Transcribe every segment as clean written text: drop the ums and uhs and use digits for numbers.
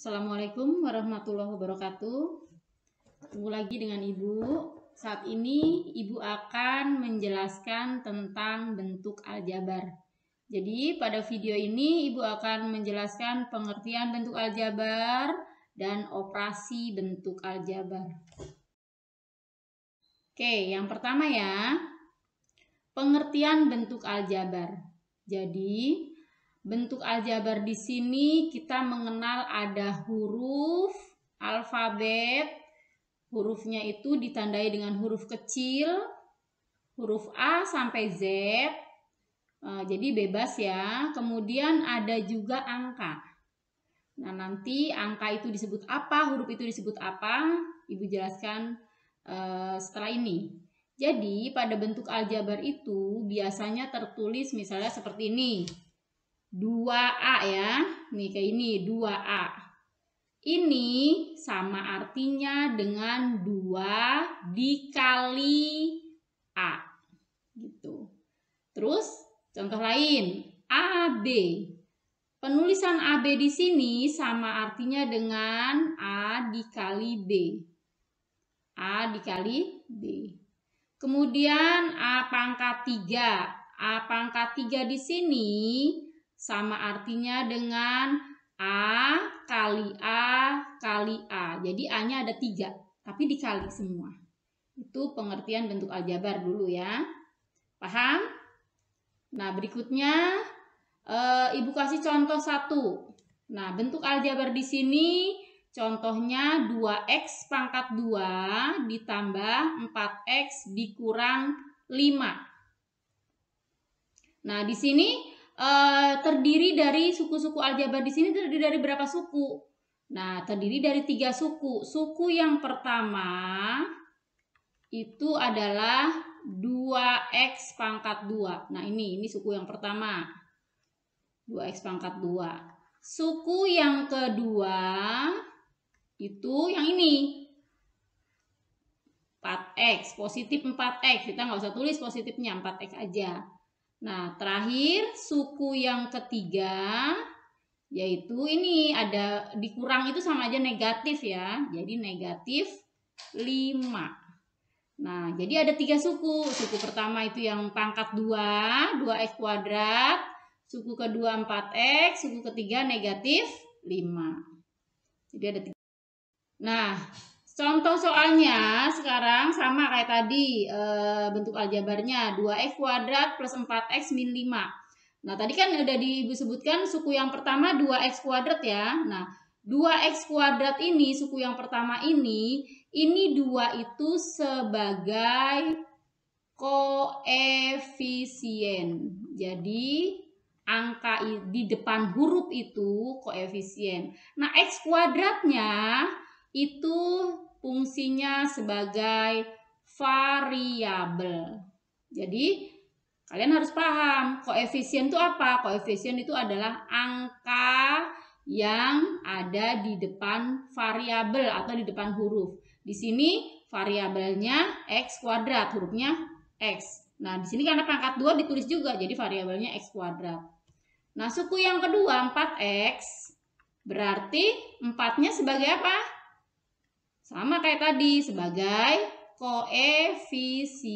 Assalamualaikum warahmatullahi wabarakatuh. Ketemu lagi dengan Ibu. Saat ini Ibu akan menjelaskan tentang bentuk aljabar. Jadi pada video ini Ibu akan menjelaskan pengertian bentuk aljabar dan operasi bentuk aljabar. Oke, yang pertama ya, pengertian bentuk aljabar. Jadi bentuk aljabar di sini kita mengenal ada huruf, alfabet, hurufnya itu ditandai dengan huruf kecil, huruf A sampai Z. Jadi bebas ya. Kemudian ada juga angka. Nah, nanti angka itu disebut apa, huruf itu disebut apa, Ibu jelaskan setelah ini. Jadi pada bentuk aljabar itu biasanya tertulis misalnya seperti ini. 2A ya, nih kayak ini 2A. Ini sama artinya dengan 2 dikali A gitu. Terus contoh lain, AB. Penulisan AB di sini sama artinya dengan A dikali B. A dikali B. Kemudian A pangkat 3. A pangkat 3 di sini sama artinya dengan A kali A kali A. Jadi A-nya ada 3, tapi dikali semua. Itu pengertian bentuk aljabar dulu ya. Paham? Nah, berikutnya Ibu kasih contoh 1. Nah, bentuk aljabar di sini contohnya 2x pangkat 2 ditambah 4x dikurang 5. Nah, di sini terdiri dari suku-suku aljabar di sini terdiri dari berapa suku? Nah, terdiri dari 3 suku. Suku yang pertama itu adalah 2x pangkat 2. Nah, ini suku yang pertama. 2x pangkat 2. Suku yang kedua itu yang ini. 4x, positif 4x. Kita nggak usah tulis positifnya, 4x aja. Nah, terakhir suku yang ketiga yaitu ini ada dikurang itu sama aja negatif ya. Jadi negatif 5. Nah, jadi ada 3 suku. Suku pertama itu yang pangkat 2, 2x kuadrat. Suku kedua 4x, suku ketiga negatif 5. Jadi ada 3. Nah, contoh soalnya sekarang sama kayak tadi bentuk aljabarnya 2x kuadrat plus 4x min 5. Nah, tadi kan udah disebutkan suku yang pertama 2x kuadrat ya. Nah, 2x kuadrat ini suku yang pertama ini 2 itu sebagai koefisien. Jadi angka di depan huruf itu koefisien. Nah, x kuadratnya itu fungsinya sebagai variabel. Jadi kalian harus paham koefisien itu apa? Koefisien itu adalah angka yang ada di depan variabel atau di depan huruf. Di sini variabelnya x kuadrat, hurufnya x. Nah, di sini karena pangkat 2 ditulis juga, jadi variabelnya x kuadrat. Nah, suku yang kedua 4x, berarti 4-nya sebagai apa? Sama kayak tadi, sebagai koefisien.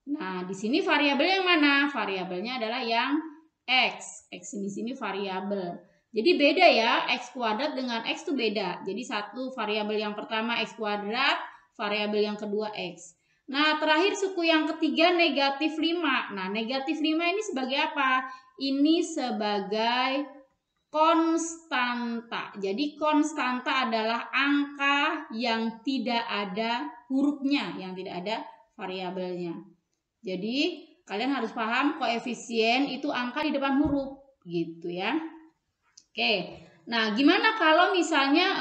Nah, di sini variabelnya yang mana? Variabelnya adalah yang x. X di sini variabel. Jadi beda ya, x kuadrat dengan x itu beda. Jadi satu variabel yang pertama x kuadrat, variabel yang kedua x. Nah, terakhir suku yang ketiga negatif 5. Nah, negatif 5 ini sebagai apa? Ini sebagai konstanta. Jadi konstanta adalah angka yang tidak ada hurufnya, yang tidak ada variabelnya. Jadi kalian harus paham koefisien itu angka di depan huruf gitu ya. Oke. Nah, gimana kalau misalnya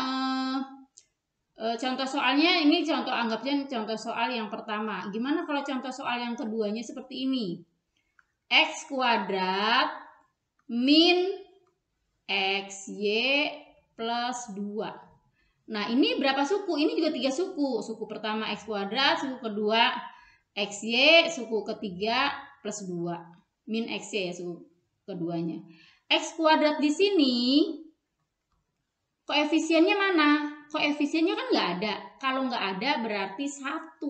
contoh soalnya ini anggapnya contoh soal yang pertama. Gimana kalau contoh soal yang keduanya seperti ini? X kuadrat min XY plus 2. Nah, ini berapa suku? Ini juga 3 suku. Suku pertama X kuadrat, suku kedua XY, suku ketiga plus 2. Min XY ya suku keduanya. X kuadrat di sini Koefisiennya mana? Koefisiennya kan nggak ada. Kalau nggak ada berarti 1.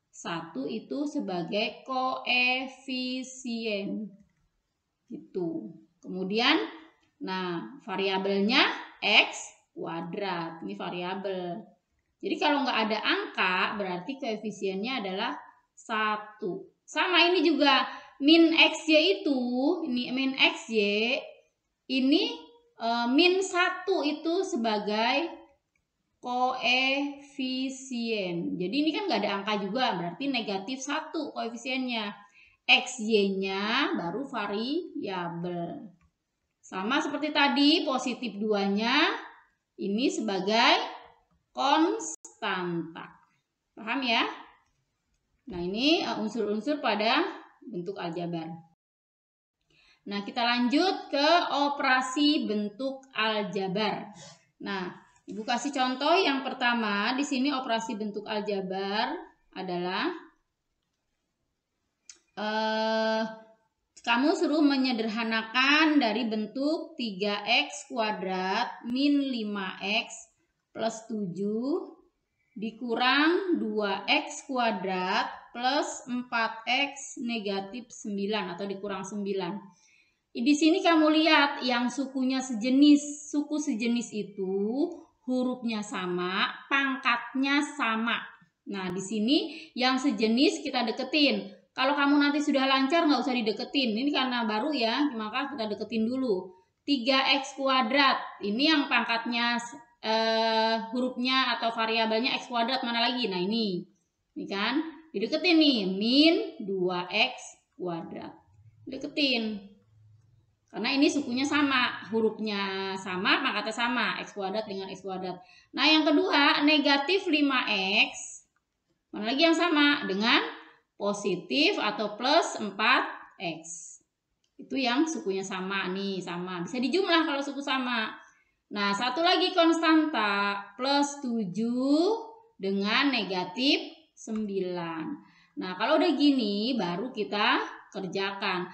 1 itu sebagai koefisien. Gitu. Kemudian, nah variabelnya X kuadrat. Ini variabel. Jadi kalau nggak ada angka berarti koefisiennya adalah 1. Sama ini juga min XY itu, ini min XY, ini min 1 itu sebagai koefisien. Jadi ini kan nggak ada angka juga, berarti negatif 1 koefisiennya. XY-nya baru variabel. Sama seperti tadi, positif 2-nya ini sebagai konstanta. Paham ya? Nah, ini unsur-unsur pada bentuk aljabar. Nah, kita lanjut ke operasi bentuk aljabar. Nah, Ibu kasih contoh yang pertama. Di sini operasi bentuk aljabar adalah kamu suruh menyederhanakan dari bentuk 3x kuadrat min 5x plus 7 dikurang 2x kuadrat plus 4x negatif 9 atau dikurang 9. Di sini kamu lihat yang sukunya sejenis. Suku sejenis itu hurufnya sama, pangkatnya sama. Nah, di sini yang sejenis kita deketin. Kalau kamu nanti sudah lancar nggak usah dideketin. Ini karena baru ya, maka kita deketin dulu. 3x kuadrat. Ini yang pangkatnya hurufnya atau variabelnya x kuadrat mana lagi? Nah, ini kan dideketin nih, min 2x kuadrat. Deketin. Karena ini sukunya sama, hurufnya sama, pangkatnya sama, x kuadrat dengan x kuadrat. Nah, yang kedua, negatif 5x. Mana lagi yang sama? Dengan positif atau plus 4x. Itu yang sukunya sama nih, sama. Bisa dijumlah kalau suku sama. Nah, satu lagi konstanta, plus 7 dengan negatif 9. Nah, kalau udah gini, baru kita kerjakan.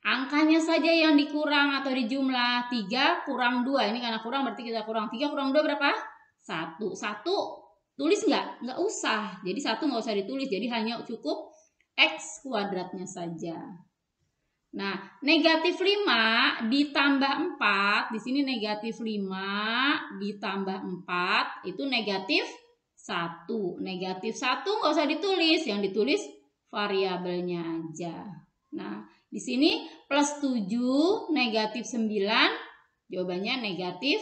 Angkanya saja yang dikurang atau dijumlah. 3 kurang 2. Ini karena kurang berarti kita kurang. 3 kurang 2 berapa? 1. 1 tulis nggak? Nggak usah. Jadi 1 nggak usah ditulis. Jadi hanya cukup x kuadratnya saja. Nah, negatif 5 ditambah 4. Di sini negatif 5 ditambah 4. Itu negatif 1. Negatif 1 nggak usah ditulis. Yang ditulis variabelnya aja. Nah, di sini plus 7, negatif 9, jawabannya negatif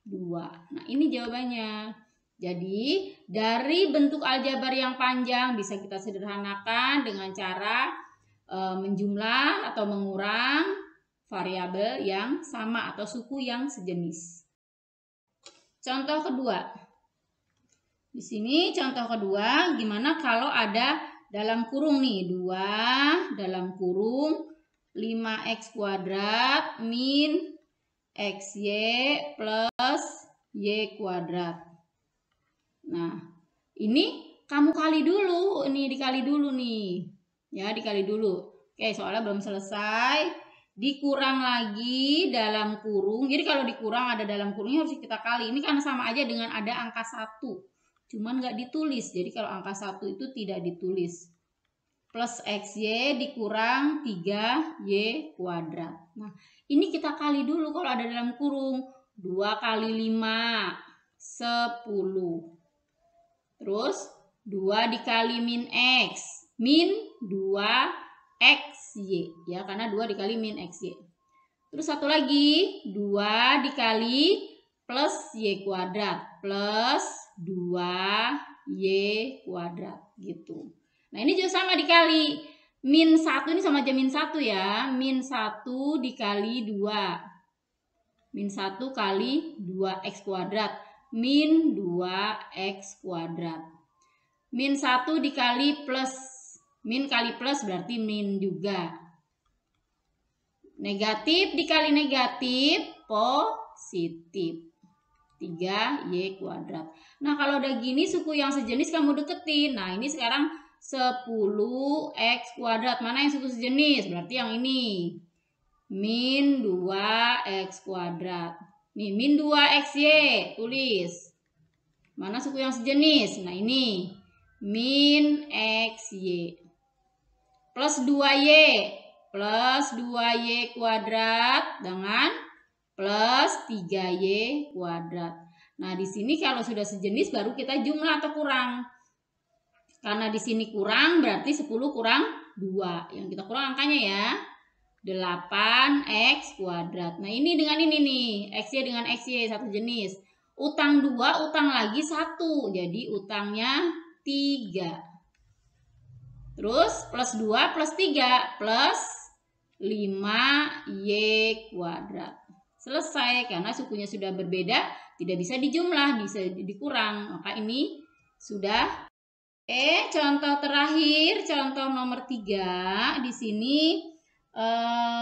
2. Nah, ini jawabannya. Jadi, dari bentuk aljabar yang panjang bisa kita sederhanakan dengan cara menjumlah atau mengurang variabel yang sama atau suku yang sejenis. Contoh kedua. Di sini contoh kedua, gimana kalau ada dalam kurung nih, 2 dalam kurung 5x kuadrat min xy plus y kuadrat. Nah, ini kamu kali dulu, ini dikali dulu nih. Ya, dikali dulu. Oke, soalnya belum selesai. Dikurang lagi dalam kurung. Jadi kalau dikurang ada dalam kurungnya harus kita kali. Ini karena sama aja dengan ada angka 1. Cuman nggak ditulis. Jadi kalau angka 1 itu tidak ditulis. Plus xy dikurang 3y kuadrat. Nah, ini kita kali dulu kalau ada dalam kurung. 2 kali 5, 10. Terus 2 dikali min x, min 2xy, ya karena 2 dikali min xy. Terus satu lagi, 2 dikali plus y kuadrat, plus 2y kuadrat, gitu. Nah, ini juga sama dikali. Min 1 ini sama aja min 1 ya, min 1 dikali 2. Min 1 kali 2x kuadrat. Min 2x kuadrat. Min 1 dikali plus. Min kali plus berarti min juga. Negatif dikali negatif positif. 3y kuadrat. Nah, kalau udah gini suku yang sejenis kamu deketin. Nah, ini sekarang 10x kuadrat. Mana yang suku sejenis? Berarti yang ini. Min 2x kuadrat. Nih, min 2XY, tulis. Mana suku yang sejenis? Nah, ini. Min XY. Plus 2Y. Plus 2Y kuadrat dengan plus 3Y kuadrat. Nah, di sini kalau sudah sejenis baru kita jumlah atau kurang. Karena di sini kurang berarti 10 kurang 2. Yang kita kurang angkanya ya. 8X kuadrat. Nah, ini dengan ini nih. XY dengan XY satu jenis. Utang 2, utang lagi 1. Jadi utangnya 3. Terus plus 2 plus 3 plus 5Y kuadrat. Selesai, karena sukunya sudah berbeda, tidak bisa dijumlah, bisa dikurang. Maka ini sudah. Contoh terakhir, contoh nomor 3. Di sini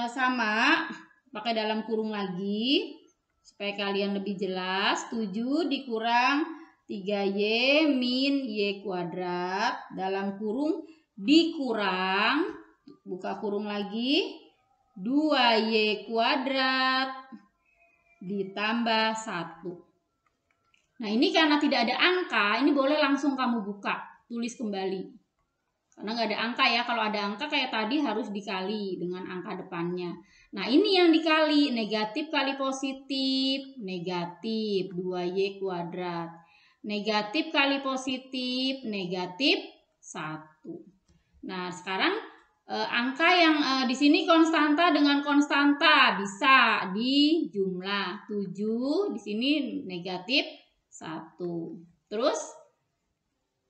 sama, pakai dalam kurung lagi supaya kalian lebih jelas. 7 dikurang 3Y min Y kuadrat dalam kurung dikurang, buka kurung lagi, 2Y kuadrat ditambah 1. Nah, ini karena tidak ada angka, ini boleh langsung kamu buka, tulis kembali. Karena nggak ada angka ya, kalau ada angka kayak tadi harus dikali dengan angka depannya. Nah, ini yang dikali, negatif kali positif, negatif 2Y kuadrat. Negatif kali positif, negatif 1. Nah, sekarang angka yang di sini konstanta dengan konstanta bisa dijumlah. 7 di sini negatif 1. Terus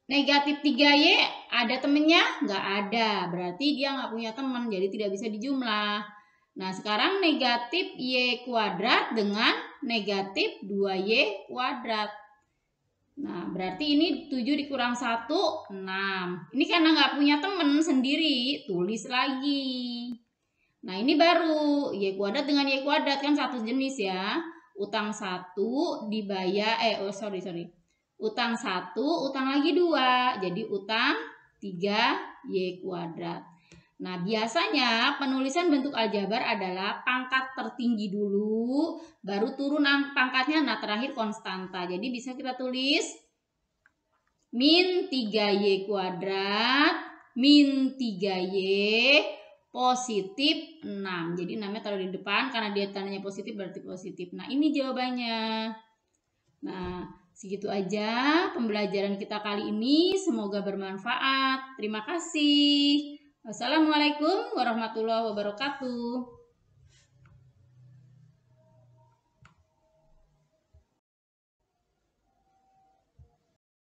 negatif 3Y ada temennya? Nggak ada, berarti dia nggak punya teman, jadi tidak bisa dijumlah. Nah, sekarang negatif Y kuadrat dengan negatif 2Y kuadrat. Nah, berarti ini 7 dikurang 1, 6. Ini karena nggak punya teman sendiri, tulis lagi. Nah, ini baru Y kuadrat dengan Y kuadrat kan satu jenis ya. Utang 1 dibayar, utang 1, utang lagi 2. Jadi utang 3Y kuadrat. Nah, biasanya penulisan bentuk aljabar adalah pangkat tertinggi dulu, baru turun pangkatnya, nah terakhir konstanta. Jadi bisa kita tulis min 3Y kuadrat, min 3Y, positif 6. Jadi namanya taruh di depan, karena dia tandanya positif berarti positif. Nah, ini jawabannya. Nah, segitu aja pembelajaran kita kali ini. Semoga bermanfaat. Terima kasih. Wassalamualaikum warahmatullahi wabarakatuh.